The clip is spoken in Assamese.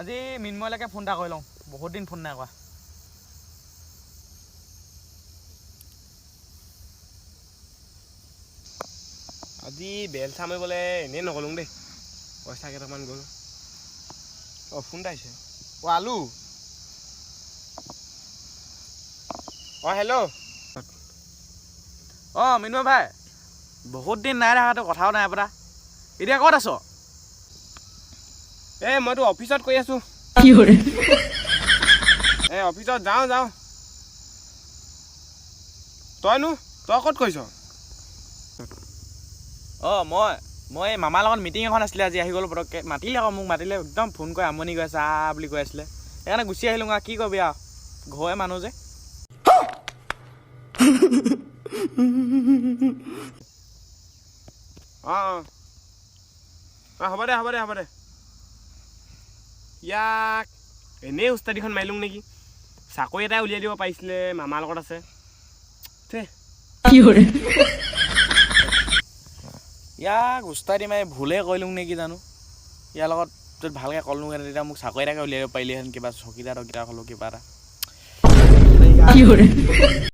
আজি মিনময়লৈকে ফোন এটা কৰি লওঁ, বহুত দিন ফোন নাই কৰা। আজি বেল চামিবলৈ এনেই নগ'লোঁ দেই, পইচা কেইটামান গ'ল। অঁ ফোন এটা আহিছে। অঁ আলু। অঁ হেল্ল'। অঁ মিনময় ভাই, বহুত দিন নাই দেখাতো, কথাও নাই পতা। এতিয়া ক'ত আছ? মইতো অফিচত কৰি আছোঁ। অফিচত যাওঁ। তই ক'ত কৰিছ? অঁ মই মামাৰ লগত মিটিং এখন আছিলে, আজি আহি গ'লোঁ পটককৈ। মোক মাতিলে একদম ফোন কৰি আমনি কৰি আছে বুলি কৈ আছিলে, সেইকাৰণে গুচি আহিলোঁ। কি কৰিবি আৰু, ঘৰৰে মানুহ যে। অঁ হ'ব দে। ইয়াক এনেই উস্তাদিখন মাৰিলোঁ নেকি? চাকৰি এটাই উলিয়াই দিব পাৰিছিলে, মামাৰ লগত আছে। ইয়াক উস্তাদি মাৰি ভুলে কৰিলোঁ নেকি জানো। ইয়াৰ লগত যদি ভালকৈ ক'লোঁহেঁতেন, তেতিয়া মোক চাকৰি এটাকে উলিয়াই দিব পাৰিলিহেঁতেন, কিবা চকীদাৰ হ'লেও কিবা এটা।